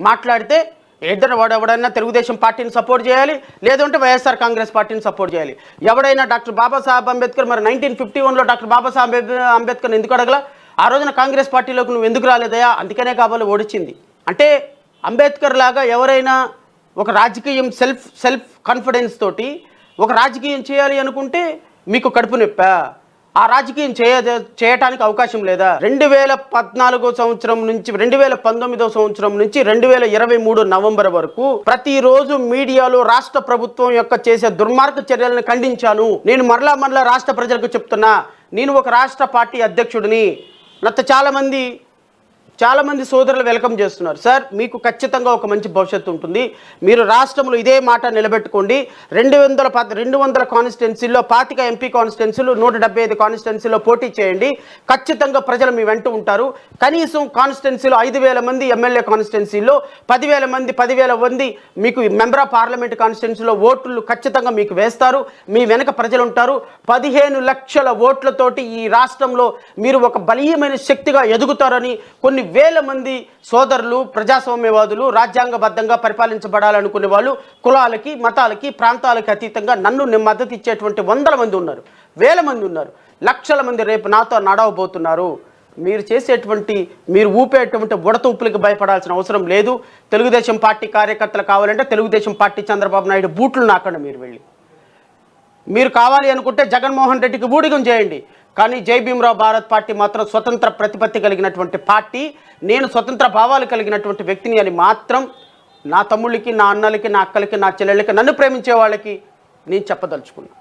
మాట్లాడితే ఇద్దరు ఎవడైనా తెలుగుదేశం పార్టీని సపోర్ట్ చేయాలి, లేదంటే వైఎస్ఆర్ కాంగ్రెస్ పార్టీని సపోర్ట్ చేయాలి. ఎవడైనా డాక్టర్ బాబాసాహెబ్ అంబేద్కర్ మరి 1951లో డాక్టర్ బాబాసాహెబ్ అంబేద్కర్ని ఎందుకు అడగల? ఆ రోజున కాంగ్రెస్ పార్టీలోకి నువ్వు ఎందుకు రాలేదయా? అందుకనే కాబట్టి ఓడిచింది. అంటే అంబేద్కర్ లాగా ఎవరైనా ఒక రాజకీయం సెల్ఫ్ కాన్ఫిడెన్స్ తోటి ఒక రాజకీయం చేయాలి అనుకుంటే మీకు కడుపు నొప్పా? ఆ రాజకీయం చేయటానికి అవకాశం లేదా? 2014 సంవత్సరం నుంచి 2019 సంవత్సరం నుంచి 2023 నవంబర్ వరకు ప్రతిరోజు మీడియాలో రాష్ట్ర ప్రభుత్వం యొక్క చేసే దుర్మార్గ చర్యలను ఖండించాను. నేను మరలా రాష్ట్ర ప్రజలకు చెప్తున్నా, నేను ఒక రాష్ట్ర పార్టీ అధ్యక్షుడిని. నాతో చాలామంది సోదరులు వెల్కమ్ చేస్తున్నారు. సార్, మీకు ఖచ్చితంగా ఒక మంచి భవిష్యత్తు ఉంటుంది. మీరు రాష్ట్రంలో ఇదే మాట నిలబెట్టుకోండి. 200 కాన్స్టిట్యున్సీల్లో 25 ఎంపీ కాన్స్టిట్యున్సీలు 175 కాన్స్టిట్యున్సీలో పోటీ చేయండి. ఖచ్చితంగా ప్రజలు మీ వెంట ఉంటారు. కనీసం కాన్స్టిట్యున్సీలో 5,000 మంది ఎమ్మెల్యే కాన్స్టిట్యున్సీలో 10,000 మంది మీకు మెంబర్ ఆఫ్ పార్లమెంట్ కాన్స్టిట్యున్సీలో ఓట్లు ఖచ్చితంగా మీకు వేస్తారు. మీ వెనక ప్రజలు ఉంటారు. 15 లక్షల ఓట్లతోటి ఈ రాష్ట్రంలో మీరు ఒక బలీయమైన శక్తిగా ఎదుగుతారని కొన్ని వేల మంది సోదరులు, ప్రజాస్వామ్యవాదులు, రాజ్యాంగబద్ధంగా పరిపాలించబడాలనుకునే వాళ్ళు, కులాలకి, మతాలకి, ప్రాంతాలకి అతీతంగా నన్ను మద్దతు ఇచ్చేటువంటి 100 మంది ఉన్నారు, వేల మంది ఉన్నారు, లక్షల మంది రేపు నాతో నడవబోతున్నారు. మీరు ఊపేటువంటి ఉడతూపులకు భయపడాల్సిన అవసరం లేదు. తెలుగుదేశం పార్టీ కార్యకర్తలు కావాలంటే తెలుగుదేశం పార్టీ చంద్రబాబు నాయుడు బూట్లు నాకండి. మీరు కావాలి అనుకుంటే జగన్మోహన్ రెడ్డికి బూడిగం చేయండి. కానీ జై భీమరావు భారత్ పార్టీ మాత్రం స్వతంత్ర ప్రతిపత్తి కలిగినటువంటి పార్టీ, నేను స్వతంత్ర భావాలు కలిగినటువంటి వ్యక్తిని అని మాత్రం నా తమ్ముళ్ళకి, నా అన్నలకి, నా అక్కలకి, నా చెల్లెళ్ళకి, నన్ను ప్రేమించే వాళ్ళకి నేను చెప్పదలుచుకున్నాను.